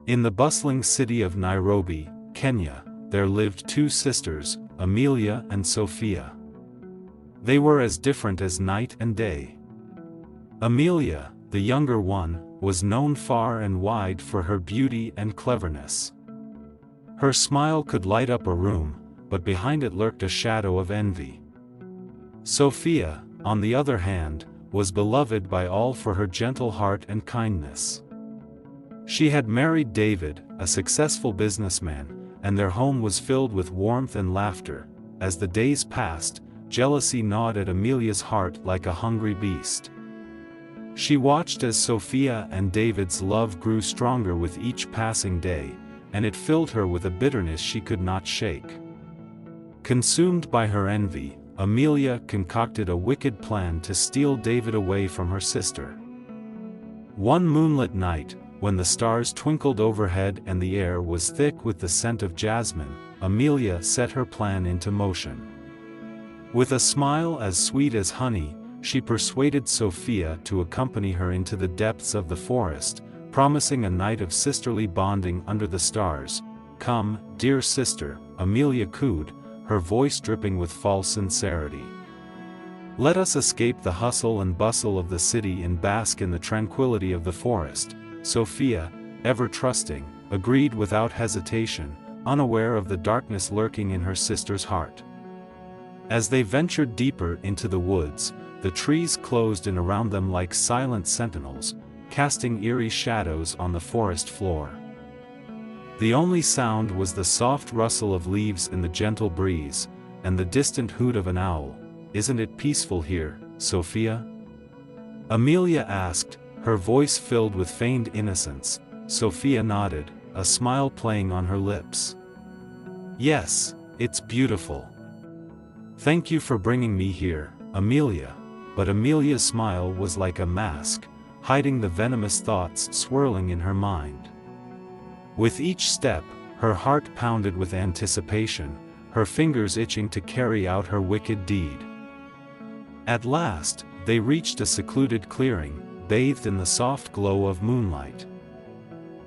In the bustling city of Nairobi, Kenya, there lived two sisters, Amelia and Sophia. They were as different as night and day. Amelia, the younger one, was known far and wide for her beauty and cleverness. Her smile could light up a room, but behind it lurked a shadow of envy. Sophia, on the other hand, was beloved by all for her gentle heart and kindness. She had married David, a successful businessman, and their home was filled with warmth and laughter. As the days passed, jealousy gnawed at Amelia's heart like a hungry beast. She watched as Sophia and David's love grew stronger with each passing day, and it filled her with a bitterness she could not shake. Consumed by her envy, Amelia concocted a wicked plan to steal David away from her sister. One moonlit night, when the stars twinkled overhead and the air was thick with the scent of jasmine, Amelia set her plan into motion. With a smile as sweet as honey, she persuaded Sophia to accompany her into the depths of the forest, promising a night of sisterly bonding under the stars. "Come, dear sister," Amelia cooed, her voice dripping with false sincerity. "Let us escape the hustle and bustle of the city and bask in the tranquility of the forest." Sophia, ever trusting, agreed without hesitation, unaware of the darkness lurking in her sister's heart. As they ventured deeper into the woods, the trees closed in around them like silent sentinels, casting eerie shadows on the forest floor. The only sound was the soft rustle of leaves in the gentle breeze, and the distant hoot of an owl. "Isn't it peaceful here, Sophia?" Amelia asked, her voice filled with feigned innocence. Sophia nodded, a smile playing on her lips. "Yes, it's beautiful. Thank you for bringing me here, Amelia." But Amelia's smile was like a mask, hiding the venomous thoughts swirling in her mind. With each step, her heart pounded with anticipation, her fingers itching to carry out her wicked deed. At last, they reached a secluded clearing, bathed in the soft glow of moonlight.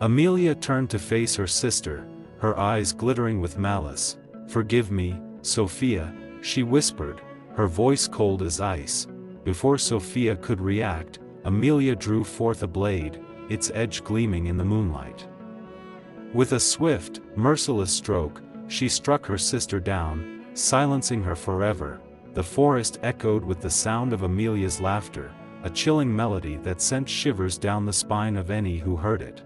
Amelia turned to face her sister, her eyes glittering with malice. "Forgive me, Sophia," she whispered, her voice cold as ice. Before Sophia could react, Amelia drew forth a blade, its edge gleaming in the moonlight. With a swift, merciless stroke, she struck her sister down, silencing her forever. The forest echoed with the sound of Amelia's laughter, a chilling melody that sent shivers down the spine of any who heard it.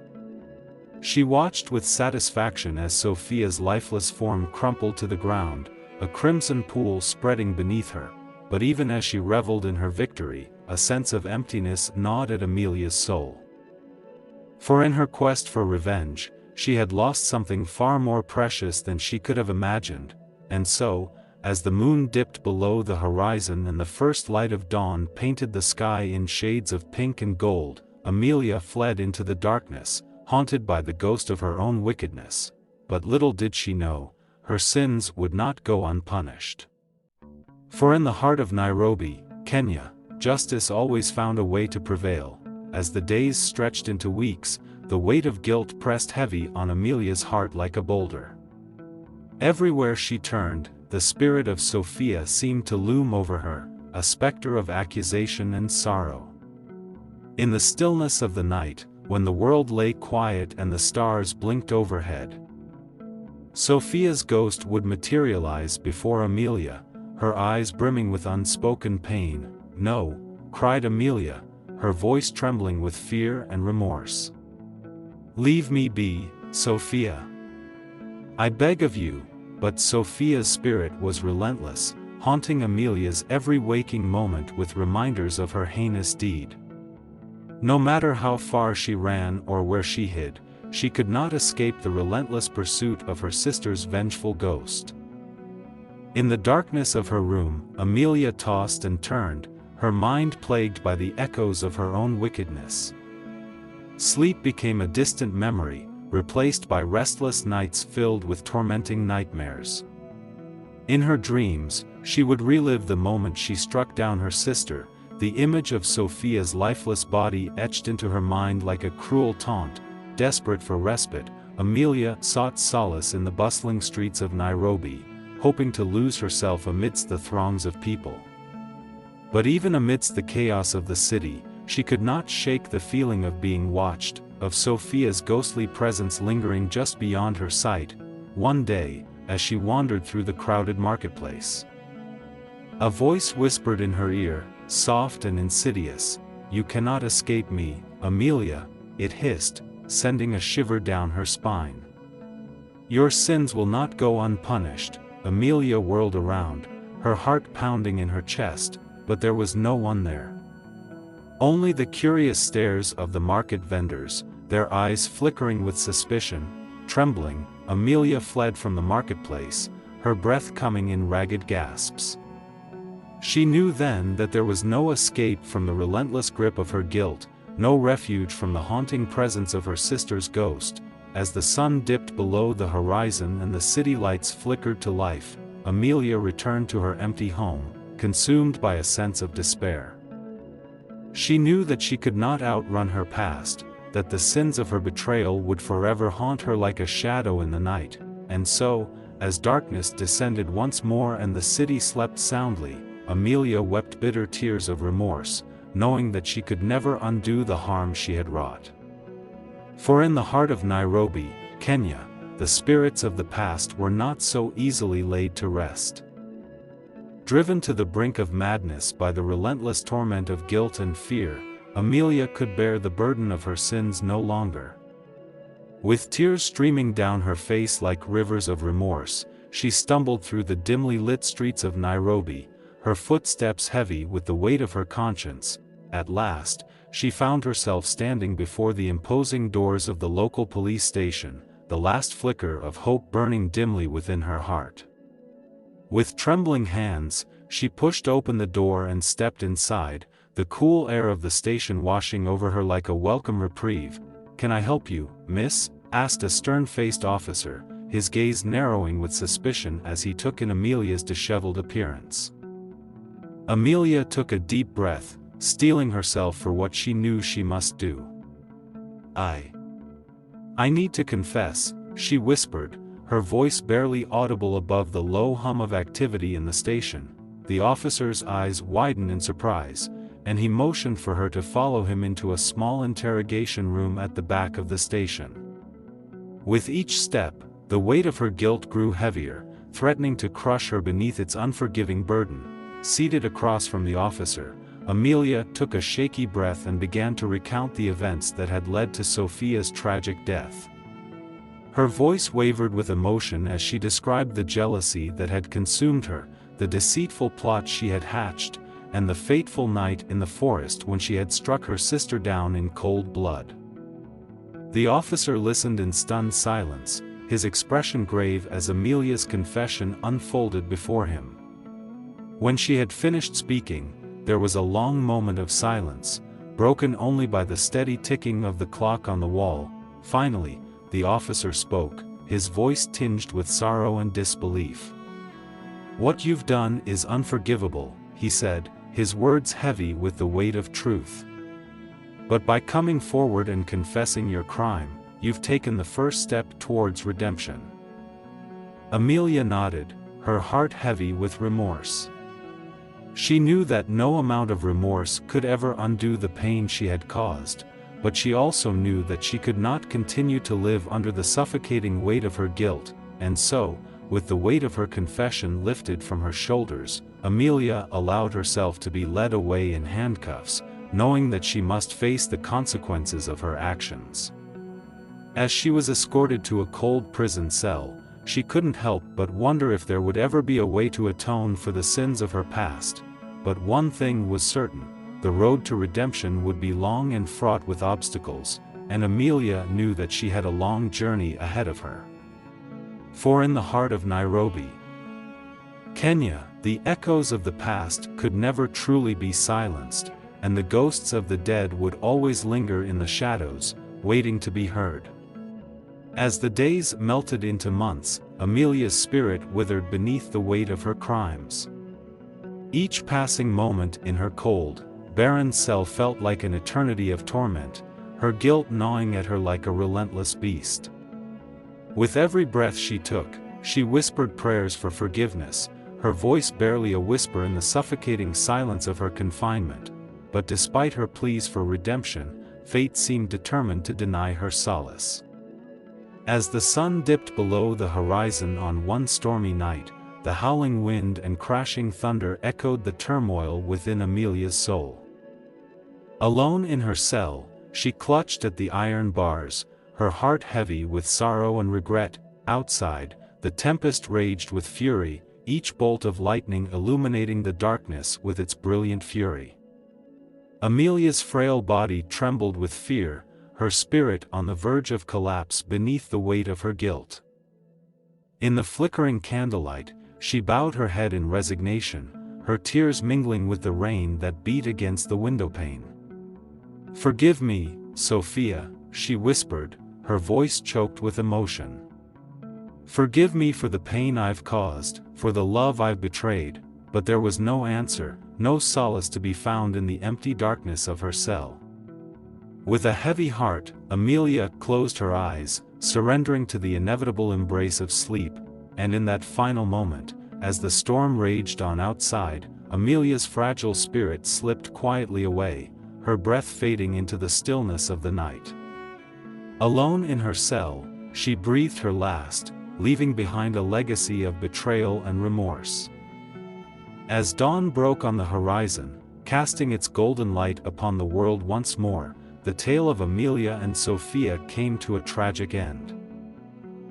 She watched with satisfaction as Sophia's lifeless form crumpled to the ground, a crimson pool spreading beneath her. But even as she reveled in her victory, a sense of emptiness gnawed at Amelia's soul. For in her quest for revenge, she had lost something far more precious than she could have imagined, and so, as the moon dipped below the horizon and the first light of dawn painted the sky in shades of pink and gold, Amelia fled into the darkness, haunted by the ghost of her own wickedness. But little did she know, her sins would not go unpunished. For in the heart of Nairobi, Kenya, justice always found a way to prevail. As the days stretched into weeks, the weight of guilt pressed heavy on Amelia's heart like a boulder. Everywhere she turned, the spirit of Sophia seemed to loom over her, a specter of accusation and sorrow. In the stillness of the night, when the world lay quiet and the stars blinked overhead, Sophia's ghost would materialize before Amelia, her eyes brimming with unspoken pain. "No," cried Amelia, her voice trembling with fear and remorse. "Leave me be, Sophia. I beg of you." But Sophia's spirit was relentless, haunting Amelia's every waking moment with reminders of her heinous deed. No matter how far she ran or where she hid, she could not escape the relentless pursuit of her sister's vengeful ghost. In the darkness of her room, Amelia tossed and turned, her mind plagued by the echoes of her own wickedness. Sleep became a distant memory, replaced by restless nights filled with tormenting nightmares. In her dreams, she would relive the moment she struck down her sister, the image of Sophia's lifeless body etched into her mind like a cruel taunt. Desperate for respite, Amelia sought solace in the bustling streets of Nairobi, hoping to lose herself amidst the throngs of people. But even amidst the chaos of the city, she could not shake the feeling of being watched, of Sophia's ghostly presence lingering just beyond her sight. One day, as she wandered through the crowded marketplace, a voice whispered in her ear, soft and insidious, "You cannot escape me, Amelia," it hissed, sending a shiver down her spine. "Your sins will not go unpunished." Amelia whirled around, her heart pounding in her chest, but there was no one there. Only the curious stares of the market vendors, their eyes flickering with suspicion. Trembling, Amelia fled from the marketplace, her breath coming in ragged gasps. She knew then that there was no escape from the relentless grip of her guilt, no refuge from the haunting presence of her sister's ghost. As the sun dipped below the horizon and the city lights flickered to life, Amelia returned to her empty home, consumed by a sense of despair. She knew that she could not outrun her past, that the sins of her betrayal would forever haunt her like a shadow in the night, and so, as darkness descended once more and the city slept soundly, Amelia wept bitter tears of remorse, knowing that she could never undo the harm she had wrought. For in the heart of Nairobi, Kenya, the spirits of the past were not so easily laid to rest. Driven to the brink of madness by the relentless torment of guilt and fear, Amelia could bear the burden of her sins no longer. With tears streaming down her face like rivers of remorse, she stumbled through the dimly lit streets of Nairobi, her footsteps heavy with the weight of her conscience. At last, she found herself standing before the imposing doors of the local police station, the last flicker of hope burning dimly within her heart. With trembling hands, she pushed open the door and stepped inside, the cool air of the station washing over her like a welcome reprieve. "Can I help you, miss?" asked a stern-faced officer, his gaze narrowing with suspicion as he took in Amelia's disheveled appearance. Amelia took a deep breath, steeling herself for what she knew she must do. I need to confess," she whispered, her voice barely audible above the low hum of activity in the station. The officer's eyes widened in surprise, and he motioned for her to follow him into a small interrogation room at the back of the station. With each step, the weight of her guilt grew heavier, threatening to crush her beneath its unforgiving burden. Seated across from the officer, Amelia took a shaky breath and began to recount the events that had led to Sophia's tragic death. Her voice wavered with emotion as she described the jealousy that had consumed her, the deceitful plot she had hatched, and the fateful night in the forest when she had struck her sister down in cold blood. The officer listened in stunned silence, his expression grave as Amelia's confession unfolded before him. When she had finished speaking, there was a long moment of silence, broken only by the steady ticking of the clock on the wall. Finally, the officer spoke, his voice tinged with sorrow and disbelief. "What you've done is unforgivable," he said, his words heavy with the weight of truth. "But by coming forward and confessing your crime, you've taken the first step towards redemption." Amelia nodded, her heart heavy with remorse. She knew that no amount of remorse could ever undo the pain she had caused, but she also knew that she could not continue to live under the suffocating weight of her guilt, and so, with the weight of her confession lifted from her shoulders, Amelia allowed herself to be led away in handcuffs, knowing that she must face the consequences of her actions. As she was escorted to a cold prison cell, she couldn't help but wonder if there would ever be a way to atone for the sins of her past. But one thing was certain, the road to redemption would be long and fraught with obstacles, and Amelia knew that she had a long journey ahead of her. For in the heart of Nairobi, Kenya, the echoes of the past could never truly be silenced, and the ghosts of the dead would always linger in the shadows, waiting to be heard. As the days melted into months, Amelia's spirit withered beneath the weight of her crimes. Each passing moment in her cold, barren cell felt like an eternity of torment, her guilt gnawing at her like a relentless beast. With every breath she took, she whispered prayers for forgiveness, her voice barely a whisper in the suffocating silence of her confinement, but despite her pleas for redemption, fate seemed determined to deny her solace. As the sun dipped below the horizon on one stormy night, the howling wind and crashing thunder echoed the turmoil within Amelia's soul. Alone in her cell, she clutched at the iron bars, her heart heavy with sorrow and regret. Outside, the tempest raged with fury, each bolt of lightning illuminating the darkness with its brilliant fury. Amelia's frail body trembled with fear, her spirit on the verge of collapse beneath the weight of her guilt. In the flickering candlelight, she bowed her head in resignation, her tears mingling with the rain that beat against the windowpane. "Forgive me, Sophia," she whispered, her voice choked with emotion. "Forgive me for the pain I've caused, for the love I've betrayed." But there was no answer, no solace to be found in the empty darkness of her cell. With a heavy heart, Amelia closed her eyes, surrendering to the inevitable embrace of sleep, and in that final moment, as the storm raged on outside, Amelia's fragile spirit slipped quietly away, her breath fading into the stillness of the night. Alone in her cell, she breathed her last, leaving behind a legacy of betrayal and remorse. As dawn broke on the horizon, casting its golden light upon the world once more, the tale of Amelia and Sophia came to a tragic end.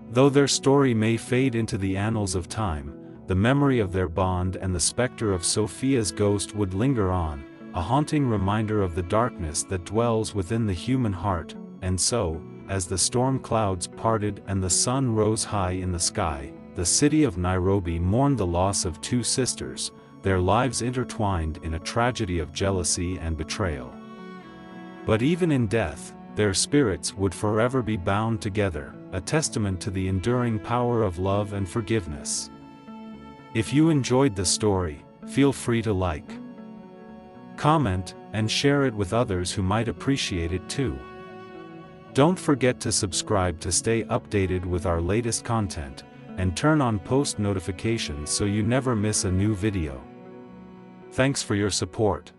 Though their story may fade into the annals of time, the memory of their bond and the specter of Sophia's ghost would linger on, a haunting reminder of the darkness that dwells within the human heart. And so, as the storm clouds parted and the sun rose high in the sky, the city of Nairobi mourned the loss of two sisters, their lives intertwined in a tragedy of jealousy and betrayal. But even in death, their spirits would forever be bound together, a testament to the enduring power of love and forgiveness. If you enjoyed the story, feel free to like, comment, and share it with others who might appreciate it too. Don't forget to subscribe to stay updated with our latest content, and turn on post notifications so you never miss a new video. Thanks for your support.